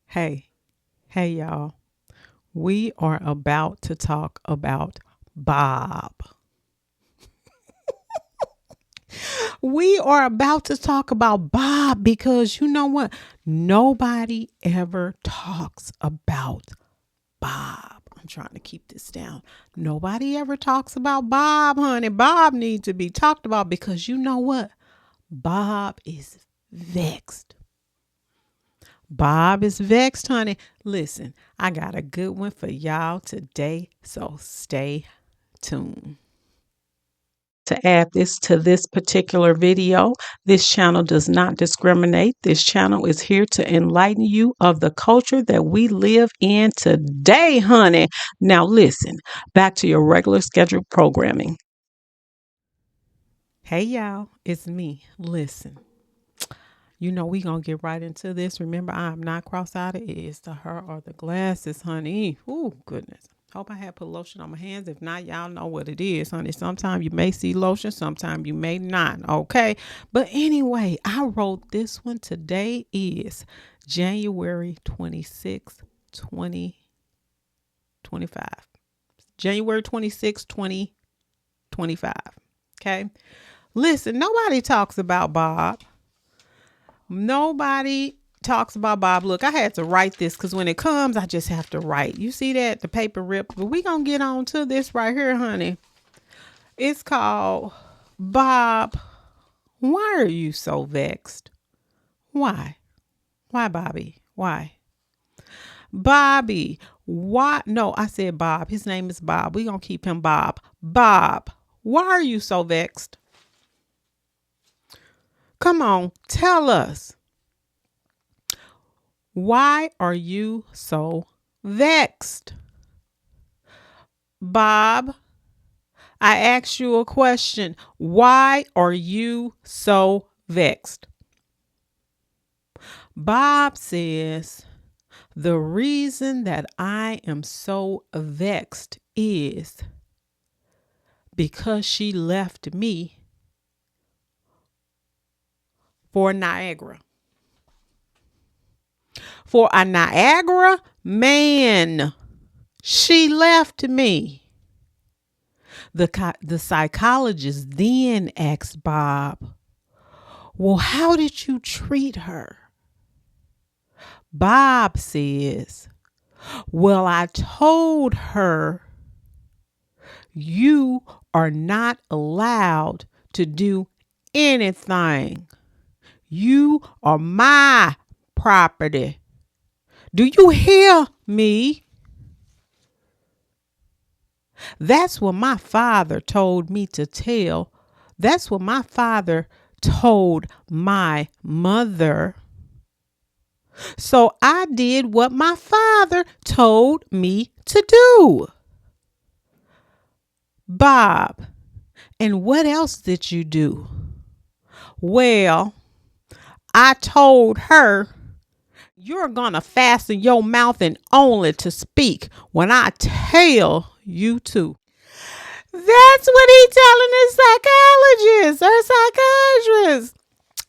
Hey, hey, y'all. We are about to talk about Bob. We are about to talk about Bob because you know what? Nobody ever talks about Bob. I'm trying to keep this down. Nobody ever talks about Bob, honey. Bob needs to be talked about because you know what? Bob is vexed. Bob is vexed, honey. Listen, I got a good one for y'all today, so stay tuned. To add this to this particular video, this channel does not discriminate. This channel is here to enlighten you of the culture that we live in today, honey. Now listen, back to your regular scheduled programming. Hey y'all, it's me. Listen. You know we gonna get right into this. Remember, I'm not cross-eyed. It is the her or the glasses, honey. Oh goodness. Hope I had put lotion on my hands. If not, y'all know what it is, honey. Sometimes you may see lotion, sometimes you may not. Okay. But anyway, I wrote this one. Today is January 26th, 2025. January 26th, 2025. Okay. Listen, nobody talks about Bob. Nobody talks about Bob. Look, I had to write this because when it comes, I just have to write. You see that? The paper ripped. But we going to get on to this right here, honey. It's called Bob. Why are you so vexed? Why? Why, Bobby? Why? Bobby. Why? No, I said Bob. His name is Bob. We going to keep him Bob. Bob. Why are you so vexed? Come on, tell us. Why are you so vexed? Bob, I asked you a question. Why are you so vexed? Bob says, the reason that I am so vexed is because she left me for Niagara. For a Niagara man, she left me. The psychologist then asked Bob, well, how did you treat her? Bob says, well, I told her you are not allowed to do anything. You are my property. Do you hear me? That's what my father told me to tell. That's what my father told my mother. So I did what my father told me to do. Bob, and what else did you do? Well, I told her, you're going to fasten your mouth and only to speak when I tell you to. That's what he's telling his psychologist or psychiatrist.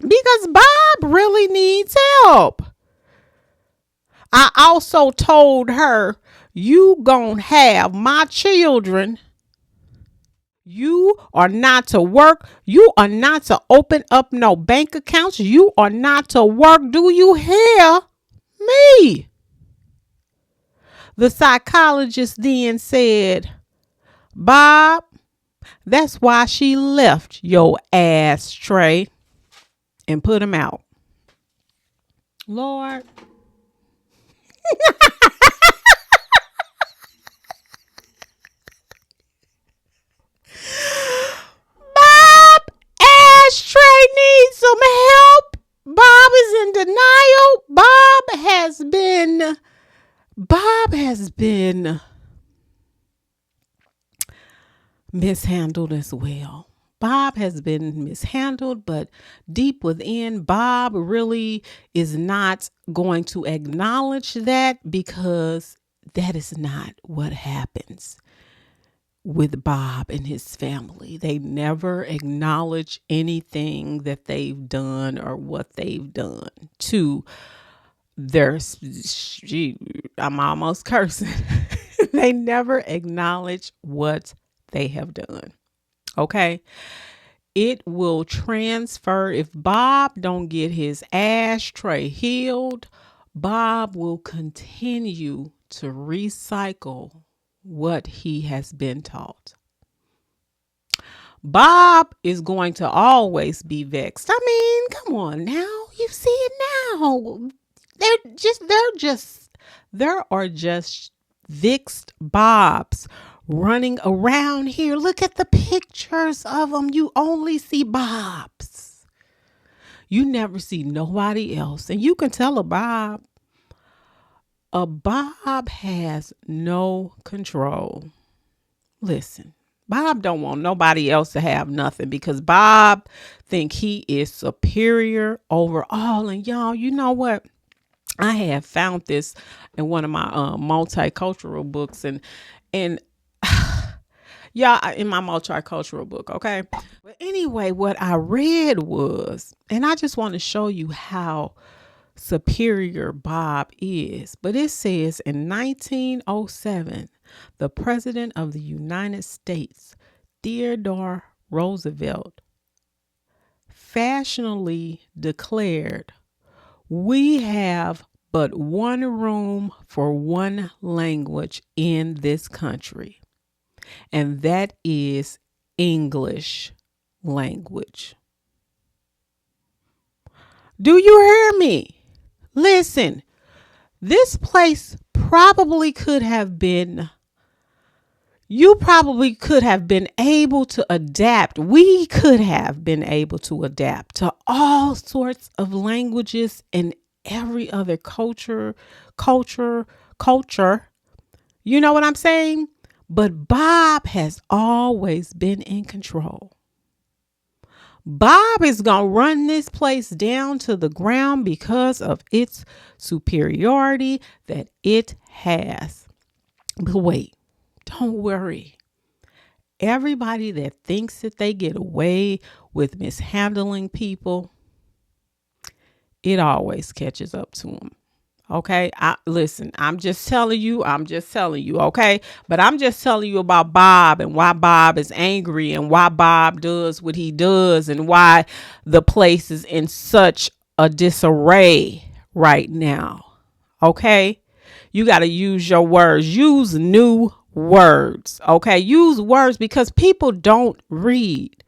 Because Bob really needs help. I also told her, you gonna have my children. You are not to work. You are not to open up no bank accounts. You are not to work. Do you hear me? The psychologist then said, Bob, that's why she left your ass tray and put him out. Lord. Bob ashtray needs some help. Bob is in denial. Bob has been mishandled as well. Bob has been mishandled, but deep within, Bob really is not going to acknowledge that because that is not what happens with Bob and his family. They never acknowledge anything that they've done or what they've done to I'm almost cursing. They never acknowledge what they have done. Okay. It will transfer. If Bob don't get his ashtray healed, Bob will continue to recycle what he has been taught. Bob is going to always be vexed. I mean, come on now. You see it now. There are just vexed Bobs running around here. Look at the pictures of them. You only see Bobs. You never see nobody else. And you can tell a Bob has no control. Listen, Bob don't want nobody else to have nothing because Bob think he is superior over all. And y'all, you know what? I have found this in one of my multicultural books and y'all, in my multicultural book, okay? But anyway, what I read was, and I just want to show you how superior Bob is. But it says in 1907, the President of the United States, Theodore Roosevelt, fashionably declared, "We have but one room for one language in this country, and that is English language." Do you hear me? Listen, this place probably could have been, you probably could have been able to adapt. We could have been able to adapt to all sorts of languages and every other culture. You know what I'm saying? But Bob has always been in control. Bob is going to run this place down to the ground because of its superiority that it has. But wait, don't worry. Everybody that thinks that they get away with mishandling people, it always catches up to them. Okay, listen, I'm just telling you, okay? But I'm just telling you about Bob and why Bob is angry and why Bob does what he does and why the place is in such a disarray right now. Okay, you got to use your words. Use new words. Okay, use words because people don't read.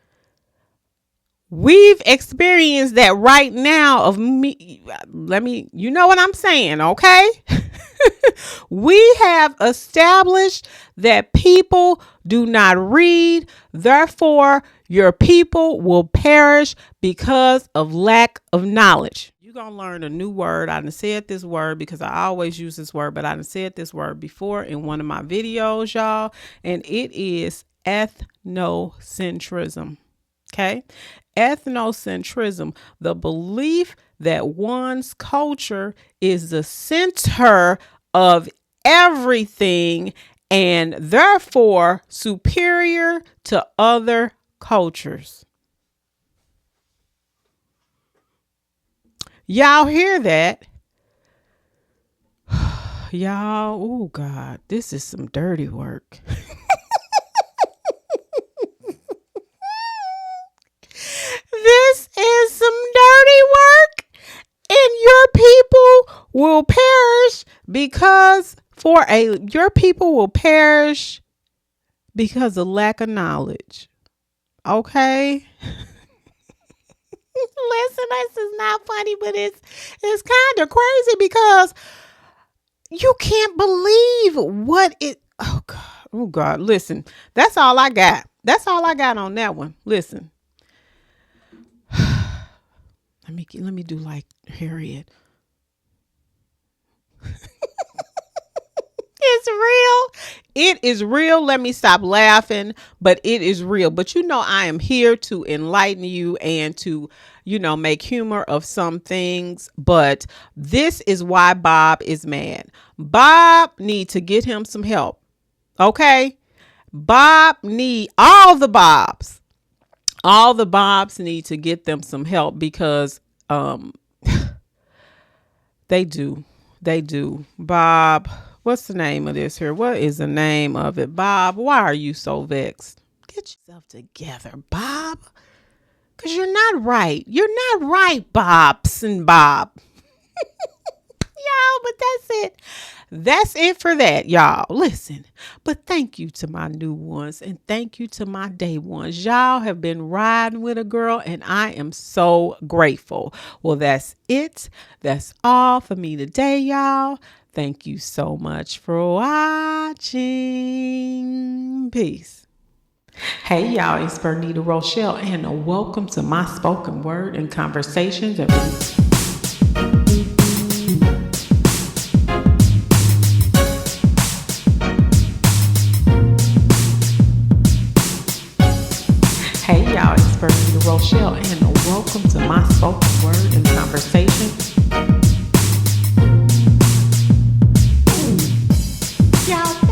We've experienced that right now of me. You know what I'm saying, okay? We have established that people do not read. Therefore, your people will perish because of lack of knowledge. You're going to learn a new word. I done said this word because I always use this word, but I done said this word before in one of my videos, y'all. And it is ethnocentrism. Okay. Ethnocentrism, the belief that one's culture is the center of everything and therefore superior to other cultures. Y'all hear that? Y'all, oh God, this is some dirty work. This is some dirty work, and your people will perish because of lack of knowledge. Okay. Listen, this is not funny, but it's kind of crazy because you can't believe what it. Oh God. Listen, that's all I got. That's all I got on that one. Listen. Let me do like Harriet. It's real. It is real. Let me stop laughing, but it is real. But you know, I am here to enlighten you and to, make humor of some things. But this is why Bob is mad. Bob needs to get him some help. Okay. Bob need all the Bobs. All the Bobs need to get them some help because They do. They do. Bob, what's the name of this here? What is the name of it? Bob, why are you so vexed? Get yourself together, Bob. Because you're not right. You're not right, Bobs and Bob. Y'all, but that's it. That's it for that, y'all. Listen, but thank you to my new ones and thank you to my day ones. Y'all have been riding with a girl and I am so grateful. Well, that's it. That's all for me today, y'all. Thank you so much for watching. Peace. Hey, y'all, it's Bernita Rochele and welcome to my spoken word and conversations. Hey y'all, it's Bernita Rochele and welcome to my spoken word and conversation. Y'all,